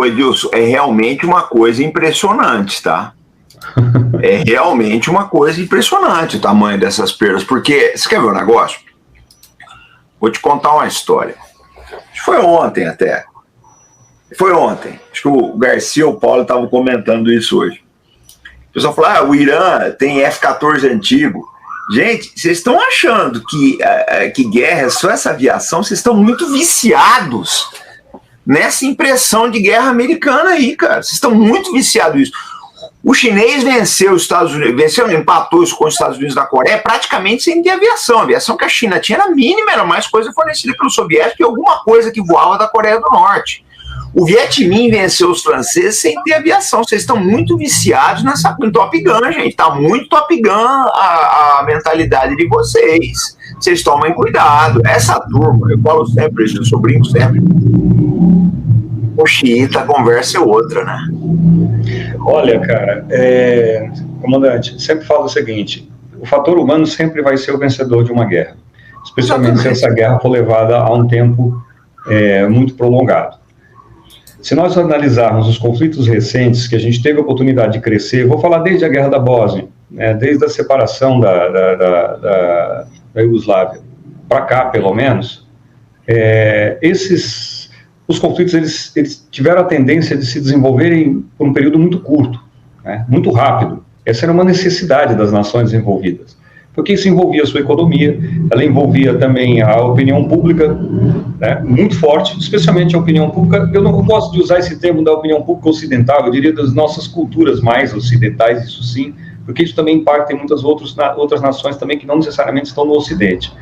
Ô Edilson, é realmente uma coisa impressionante, tá? É realmente uma coisa impressionante o tamanho dessas perdas, porque, você quer ver um negócio? Vou te contar uma história. Acho que foi ontem até. Foi ontem. Acho que o Garcia e o Paulo estavam comentando isso hoje. O pessoal falou, o Irã tem F-14 antigo. Gente, vocês estão achando que guerra é só essa aviação? Vocês estão muito viciados nessa impressão de guerra americana aí, cara. Vocês estão muito viciados nisso. O chinês venceu os Estados Unidos, empatou isso com os Estados Unidos da Coreia, praticamente sem ter aviação. A aviação que a China tinha era mínima, era mais coisa fornecida pelo soviético e alguma coisa que voava da Coreia do Norte. O Viet Minh venceu os franceses sem ter aviação. Vocês estão muito viciados em Top Gun, gente. Tá muito Top Gun a mentalidade de vocês. Vocês tomem cuidado. Essa turma, eu falo sempre, eu sou brinco sempre. O xiita, a conversa é outra, né? Olha, cara, comandante, sempre falo o seguinte: o fator humano sempre vai ser o vencedor de uma guerra, especialmente se essa guerra for levada a um tempo muito prolongado. Se nós analisarmos os conflitos recentes que a gente teve a oportunidade de crescer, vou falar desde a Guerra da Bósnia, né, desde a separação da Iugoslávia para cá, pelo menos, os conflitos eles tiveram a tendência de se desenvolverem por um período muito curto, né, muito rápido. Essa era uma necessidade das nações envolvidas, porque isso envolvia a sua economia, ela envolvia também a opinião pública, né, muito forte, especialmente a opinião pública. Eu não gosto de usar esse termo da opinião pública ocidental, eu diria das nossas culturas mais ocidentais, isso sim, porque isso também impacta em muitas outras nações também que não necessariamente estão no Ocidente.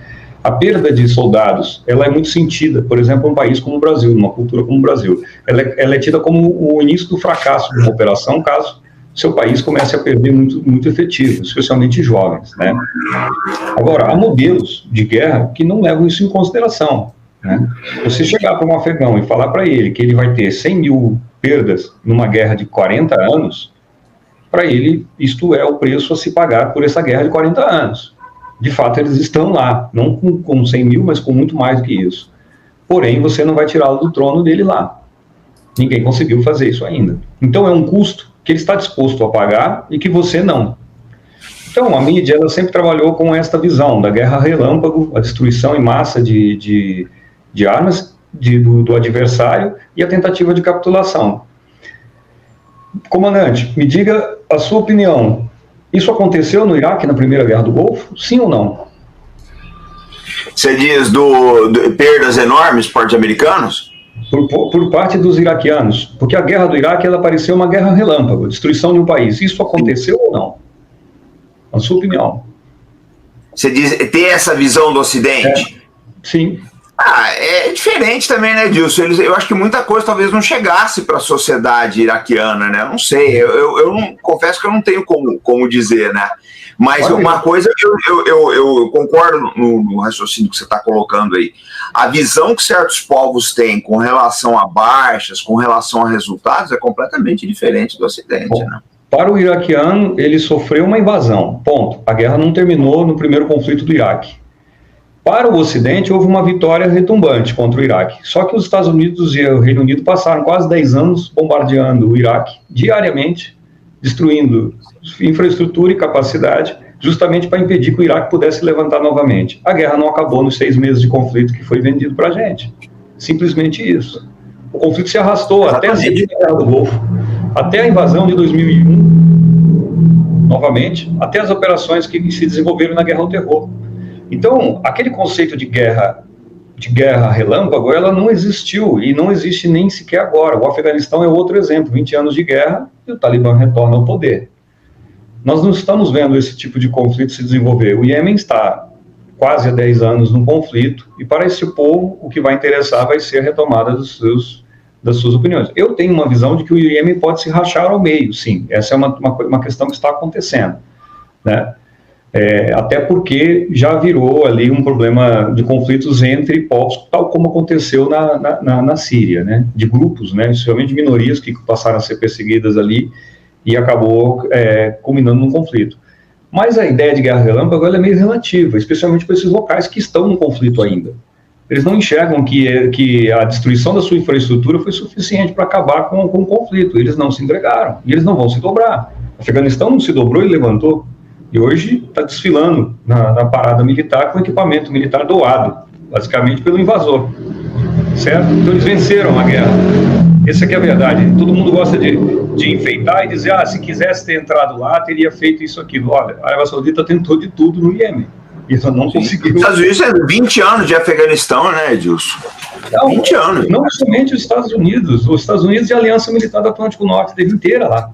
A perda de soldados, ela é muito sentida, por exemplo, em um país como o Brasil, numa cultura como o Brasil. Ela é tida como o início do fracasso de uma operação, caso seu país comece a perder muito efetivo, especialmente jovens, né? Agora, há modelos de guerra que não levam isso em consideração, né? Você chegar para um afegão e falar para ele que ele vai ter 100 mil perdas numa guerra de 40 anos, para ele, isto é o preço a se pagar por essa guerra de 40 anos. De fato, eles estão lá, não com 100 mil, mas com muito mais do que isso. Porém, você não vai tirá-lo do trono dele lá. Ninguém conseguiu fazer isso ainda. Então, é um custo que ele está disposto a pagar e que você não. Então, a mídia ela sempre trabalhou com esta visão da guerra relâmpago, a destruição em massa de armas do adversário e a tentativa de capitulação. Comandante, me diga a sua opinião. Isso aconteceu no Iraque na Primeira Guerra do Golfo? Sim ou não? Você diz perdas enormes por parte americanos? Por parte dos iraquianos, porque a guerra do Iraque ela pareceu uma guerra relâmpago, destruição de um país. Isso aconteceu ou não? Na sua opinião? Você diz ter essa visão do Ocidente? Sim. É diferente também, né, Dilson? Eu acho que muita coisa talvez não chegasse para a sociedade iraquiana, né? Eu não sei, eu não, confesso que eu não tenho como dizer, né? Mas uma coisa, eu concordo no raciocínio que você está colocando aí. A visão que certos povos têm com relação a baixas, com relação a resultados, é completamente diferente do Ocidente, bom, né? Para o iraquiano, ele sofreu uma invasão, ponto. A guerra não terminou no primeiro conflito do Iraque. Para o Ocidente, houve uma vitória retumbante contra o Iraque. Só que os Estados Unidos e o Reino Unido passaram quase 10 anos bombardeando o Iraque diariamente, destruindo infraestrutura e capacidade, justamente para impedir que o Iraque pudesse levantar novamente. A guerra não acabou nos 6 meses de conflito que foi vendido para a gente. Simplesmente isso. O conflito se arrastou até a Segunda Guerra do Golfo, até a invasão de 2001, novamente, até as operações que se desenvolveram na Guerra ao Terror. Então, aquele conceito de guerra relâmpago, ela não existiu e não existe nem sequer agora. O Afeganistão é outro exemplo, 20 anos de guerra e o Talibã retorna ao poder. Nós não estamos vendo esse tipo de conflito se desenvolver. O Iêmen está quase há 10 anos num conflito e para esse povo o que vai interessar vai ser a retomada das suas opiniões. Eu tenho uma visão de que o Iêmen pode se rachar ao meio, sim. Essa é uma questão que está acontecendo, né? Até porque já virou ali um problema de conflitos entre povos, tal como aconteceu na Síria, né? De grupos, né? Especialmente minorias que passaram a ser perseguidas ali e acabou culminando num conflito. Mas a ideia de guerra relâmpago ela é meio relativa, especialmente para esses locais que estão no conflito ainda. eles não enxergam que a destruição da sua infraestrutura foi suficiente para acabar com o conflito. Eles não se entregaram e eles não vão se dobrar. O Afeganistão não se dobrou e levantou. E hoje está desfilando na parada militar com equipamento militar doado, basicamente pelo invasor. Certo? Então eles venceram a guerra. Essa aqui é a verdade. Todo mundo gosta de enfeitar e dizer, se quisesse ter entrado lá, teria feito isso, aquilo. Olha, a Arábia Saudita tentou de tudo no Iêmen. E só não conseguiu. Os Estados Unidos é 20 anos de Afeganistão, né, Edilson? Não, 20 anos. Não somente os Estados Unidos e a Aliança Militar do Atlântico Norte teve inteira lá.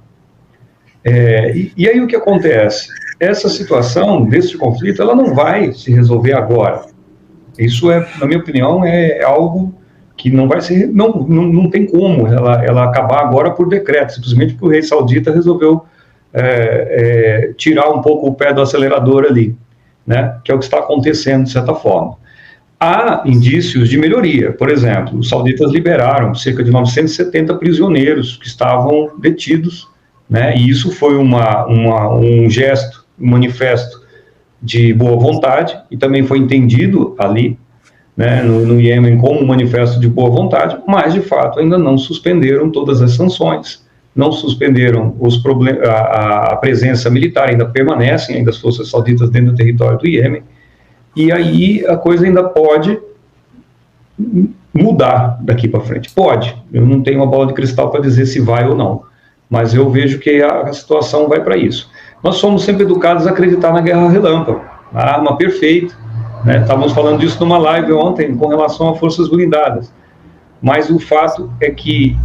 E aí o que acontece? Essa situação desse conflito, ela não vai se resolver agora. Isso na minha opinião, é algo que não vai ser, não tem como ela acabar agora por decreto, simplesmente porque o rei saudita resolveu tirar um pouco o pé do acelerador ali, né, que é o que está acontecendo de certa forma. Há indícios de melhoria. Por exemplo, os sauditas liberaram cerca de 970 prisioneiros que estavam detidos, né, e isso foi um gesto, um manifesto de boa vontade, e também foi entendido ali, né, no Iêmen como um manifesto de boa vontade, mas de fato ainda não suspenderam todas as sanções, não suspenderam a presença militar, ainda permanecem as forças sauditas dentro do território do Iêmen, e aí a coisa ainda pode mudar daqui para frente. Pode, eu não tenho uma bola de cristal para dizer se vai ou não, mas eu vejo que a situação vai para isso. Nós somos sempre educados a acreditar na guerra relâmpago, a arma perfeita, né? Estávamos falando disso numa live ontem com relação a forças blindadas, mas o fato é que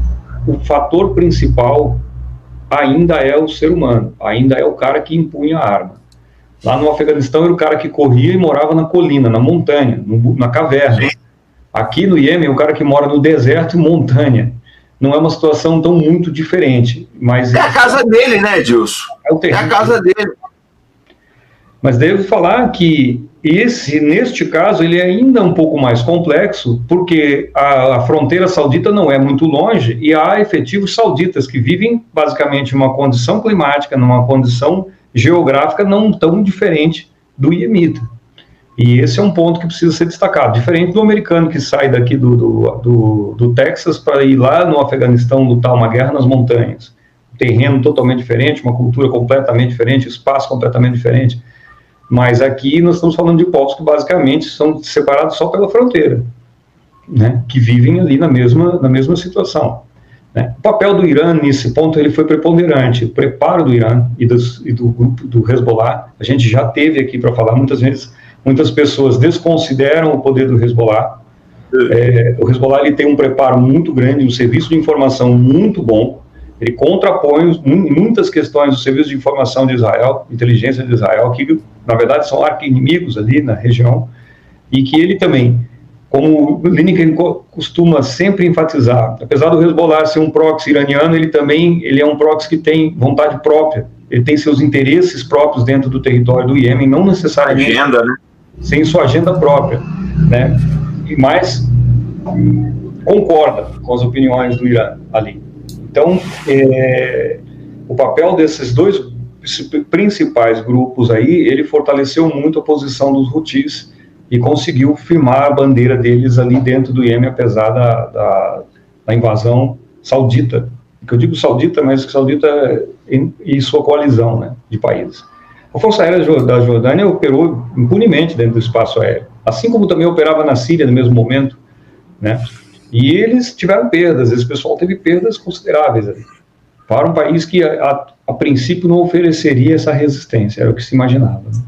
o fator principal ainda é o ser humano, ainda é o cara que empunha a arma. Lá no Afeganistão era o cara que corria e morava na colina, na montanha, na caverna. Aqui no Iêmen, o cara que mora no deserto e montanha. Não é uma situação tão muito diferente, mas... É a casa dele, né, Edilson? É a casa dele. Mas devo falar que neste caso, ele é ainda um pouco mais complexo, porque a fronteira saudita não é muito longe e há efetivos sauditas que vivem basicamente numa condição climática, numa condição geográfica não tão diferente do iemita. E esse é um ponto que precisa ser destacado, diferente do americano que sai daqui do Texas para ir lá no Afeganistão lutar uma guerra nas montanhas. Um terreno totalmente diferente, uma cultura completamente diferente, espaço completamente diferente. Mas aqui nós estamos falando de povos que basicamente são separados só pela fronteira, né, que vivem ali na mesma situação. Né. O papel do Irã nesse ponto ele foi preponderante. O preparo do Irã e do grupo do Hezbollah, a gente já teve aqui para falar muitas vezes, muitas pessoas desconsideram o poder do Hezbollah. O Hezbollah ele tem um preparo muito grande, um serviço de informação muito bom. Ele contrapõe muitas questões do serviço de informação de Israel, inteligência de Israel, que na verdade são arqui-inimigos ali na região, e que ele também, como o Lineker costuma sempre enfatizar, apesar do Hezbollah ser um proxy iraniano, ele é um proxy que tem vontade própria, ele tem seus interesses próprios dentro do território do Iêmen, não necessariamente agenda, né? Sem sua agenda própria, né? Mas concorda com as opiniões do Irã ali. Então, o papel desses dois principais grupos aí, ele fortaleceu muito a posição dos Houthis e conseguiu firmar a bandeira deles ali dentro do Iêmen, apesar da invasão saudita. Que eu digo saudita, mas saudita e sua coalizão, né, de países. A Força Aérea da Jordânia operou impunemente dentro do espaço aéreo, assim como também operava na Síria no mesmo momento, né? E eles tiveram perdas, esse pessoal teve perdas consideráveis ali, para um país que a princípio não ofereceria essa resistência, era o que se imaginava, né?